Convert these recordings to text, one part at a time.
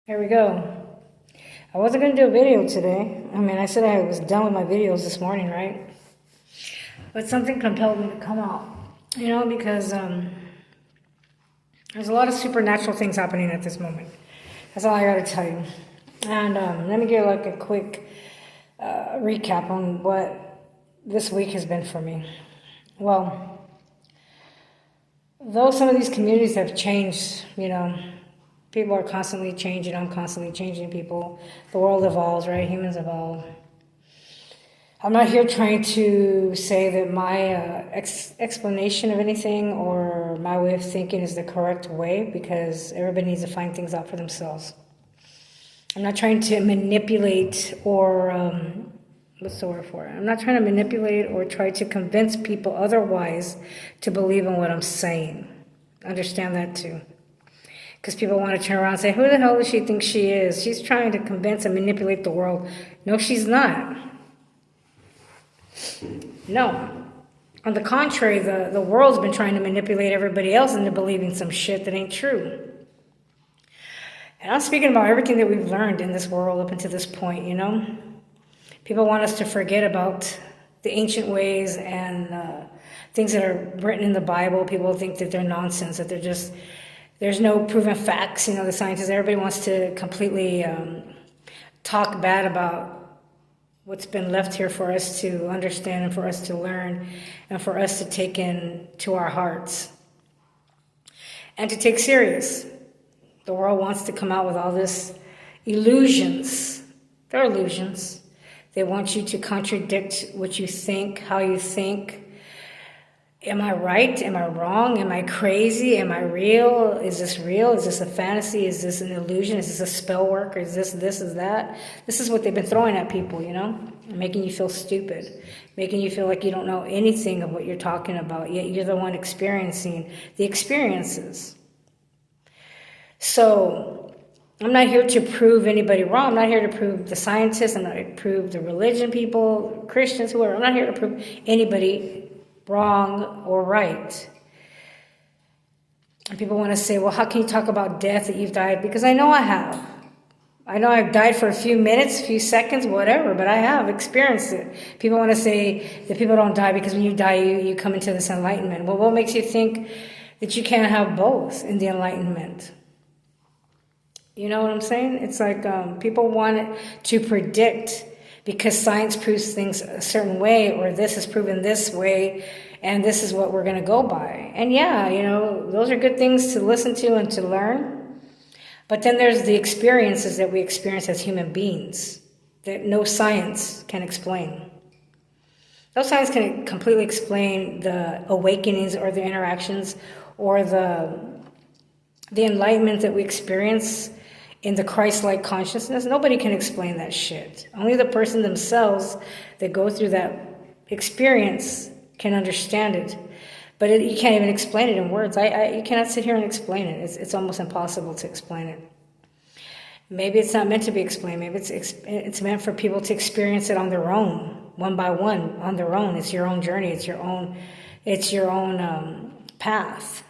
Here we go. I wasn't going to do a video today. I said I was done with my videos this morning, right? But something compelled me to come out, because there's a lot of supernatural things happening at this moment. That's all I got to tell you. And let me give like a quick recap on what this week has been for me. Well, though some of these communities have changed, people are constantly changing. I'm constantly changing people. The world evolves, right? Humans evolve. I'm not here trying to say that my explanation of anything or my way of thinking is the correct way, because everybody needs to find things out for themselves. I'm not trying to manipulate or, what's the word for it? I'm not trying to manipulate or try to convince people otherwise to believe in what I'm saying. Understand that too. Because people want to turn around and say, who the hell does she think she is? She's trying to convince and manipulate the world. No, she's not. No. On the contrary, the world's been trying to manipulate everybody else into believing some shit that ain't true. And I'm speaking about everything that we've learned in this world up until this point, People want us to forget about the ancient ways and things that are written in the Bible. People think that they're nonsense, that they're just... There's no proven facts, the scientists, everybody wants to completely talk bad about what's been left here for us to understand and for us to learn and for us to take in to our hearts and to take serious. The world wants to come out with all this illusions. They're illusions. They want you to contradict what you think, how you think. Am I right? Am I wrong? Am I crazy? Am I real? Is this real? Is this a fantasy? Is this an illusion? Is this a spell work? Is this, is that? This is what they've been throwing at people, making you feel stupid, making you feel like you don't know anything of what you're talking about, yet you're the one experiencing the experiences. So I'm not here to prove anybody wrong. I'm not here to prove the scientists. I'm not here to prove the religion people, Christians, whoever. I'm not here to prove anybody wrong or right. And people want to say, well, how can you talk about death, that you've died? Because I know I have. I know I've died for a few minutes, a few seconds, whatever, but I have experienced it. People want to say that people don't die because when you die, you come into this enlightenment. Well, what makes you think that you can't have both in the enlightenment? You know what I'm saying? It's like people want to predict because science proves things a certain way, or this is proven this way, and this is what we're going to go by. And yeah, those are good things to listen to and to learn. But then there's the experiences that we experience as human beings that no science can explain. No science can completely explain the awakenings or the interactions or the enlightenment that we experience in the Christ-like consciousness. Nobody can explain that shit. Only the person themselves that go through that experience can understand it. But you can't even explain it in words. You cannot sit here and explain it. It's almost impossible to explain it. Maybe it's not meant to be explained. Maybe it's meant for people to experience it on their own, one by one, on their own. It's your own journey. It's your own path.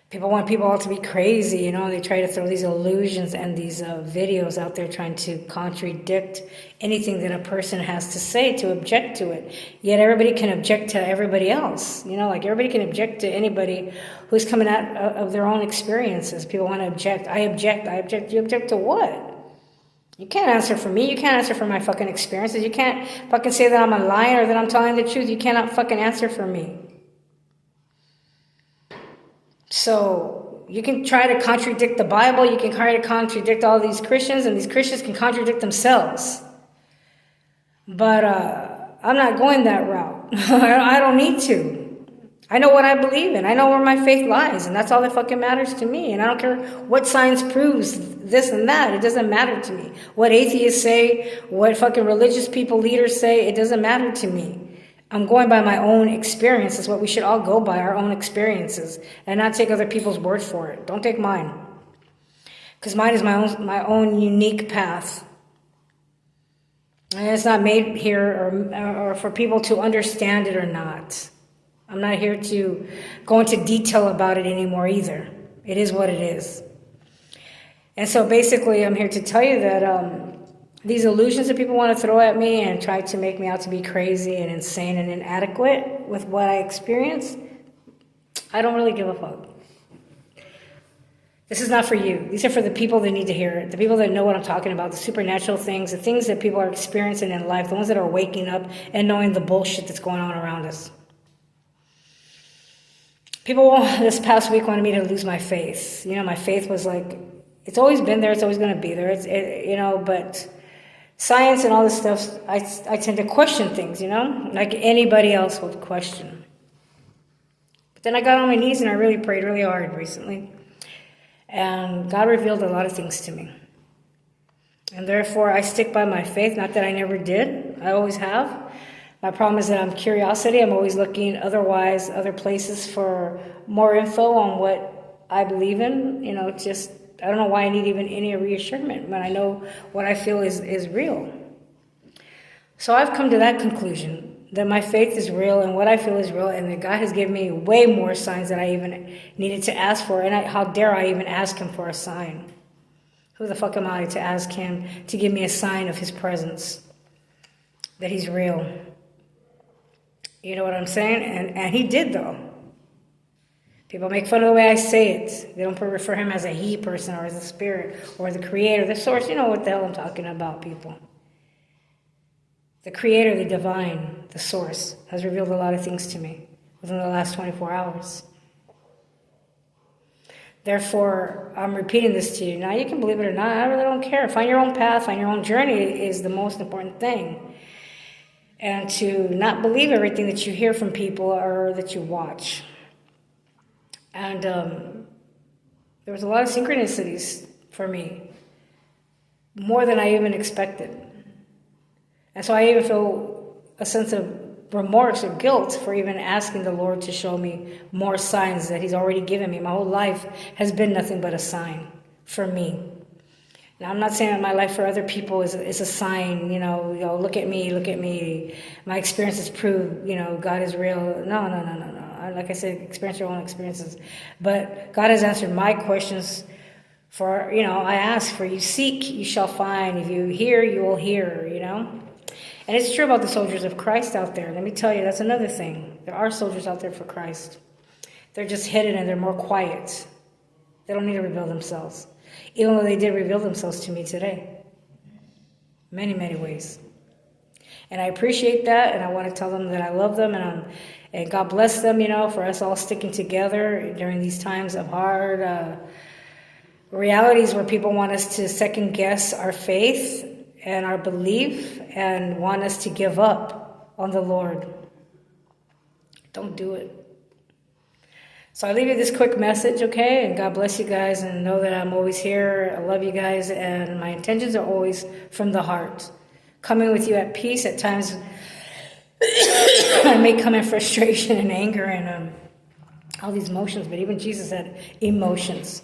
People want people all to be crazy, They try to throw these illusions and these videos out there trying to contradict anything that a person has to say, to object to it. Yet everybody can object to everybody else. Like everybody can object to anybody who's coming out of their own experiences. People want to object. I object. You object to what? You can't answer for me. You can't answer for my fucking experiences. You can't fucking say that I'm a liar or that I'm telling the truth. You cannot fucking answer for me. So you can try to contradict the Bible. You can try to contradict all these Christians, and these Christians can contradict themselves. But I'm not going that route. I don't need to. I know what I believe in. I know where my faith lies, and that's all that fucking matters to me. And I don't care what science proves this and that. It doesn't matter to me. What atheists say, what fucking religious people, leaders say, it doesn't matter to me. I'm going by my own experience. It's what we should all go by, our own experiences, and not take other people's word for it. Don't take mine. Because mine is my own unique path. And it's not made here or for people to understand it or not. I'm not here to go into detail about it anymore either. It is what it is. And so basically, I'm here to tell you that these illusions that people want to throw at me and try to make me out to be crazy and insane and inadequate with what I experience, I don't really give a fuck. This is not for you. These are for the people that need to hear it, the people that know what I'm talking about, the supernatural things, the things that people are experiencing in life, the ones that are waking up and knowing the bullshit that's going on around us. People this past week wanted me to lose my faith. You know, my faith was like, it's always been there, it's always going to be there, but science and all this stuff, I tend to question things, like anybody else would question. But then I got on my knees and I really prayed really hard recently. And God revealed a lot of things to me. And therefore, I stick by my faith. Not that I never did. I always have. My problem is that I'm curiosity. I'm always looking other places for more info on what I believe in. I don't know why I need even any reassurance when I know what I feel is real. So I've come to that conclusion, that my faith is real and what I feel is real, and that God has given me way more signs than I even needed to ask for. And how dare I even ask him for a sign? Who the fuck am I to ask him to give me a sign of his presence, that he's real? You know what I'm saying? And he did, though. People make fun of the way I say it. They don't refer him as a he person or as a spirit or the creator, the source. You know what the hell I'm talking about, people. The creator, the divine, the source, has revealed a lot of things to me within the last 24 hours. Therefore, I'm repeating this to you. Now, you can believe it or not. I really don't care. Find your own path. Find your own journey is the most important thing. And to not believe everything that you hear from people or that you watch. And there was a lot of synchronicities for me. More than I even expected. And so I even feel a sense of remorse or guilt for even asking the Lord to show me more signs that he's already given me. My whole life has been nothing but a sign for me. Now, I'm not saying that my life for other people is a sign, look at me. My experiences prove, God is real. No. Like I said, experience your own experiences. But God has answered my questions. For, I ask, for you seek, you shall find. If you hear, you will hear, And it's true about the soldiers of Christ out there. Let me tell you, that's another thing. There are soldiers out there for Christ. They're just hidden and they're more quiet. They don't need to reveal themselves. Even though they did reveal themselves to me today. Many, many ways. And I appreciate that, and I want to tell them that I love them, and God bless them, for us all sticking together during these times of hard realities where people want us to second guess our faith and our belief and want us to give up on the Lord. Don't do it. So I leave you this quick message, okay? And God bless you guys, and know that I'm always here. I love you guys, and my intentions are always from the heart. Coming with you at peace. At times I may come in frustration and anger and all these emotions, but even Jesus had emotions.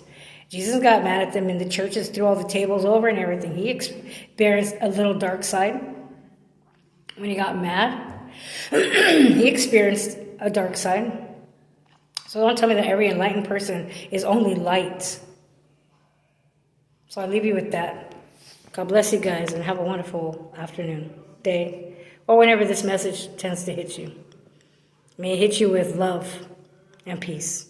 Jesus got mad at them in the churches, threw all the tables over and everything. He experienced a little dark side. When he got mad, he experienced a dark side. So don't tell me that every enlightened person is only light. So I leave you with that. God bless you guys and have a wonderful afternoon, day, or whenever this message tends to hit you. May it hit you with love and peace.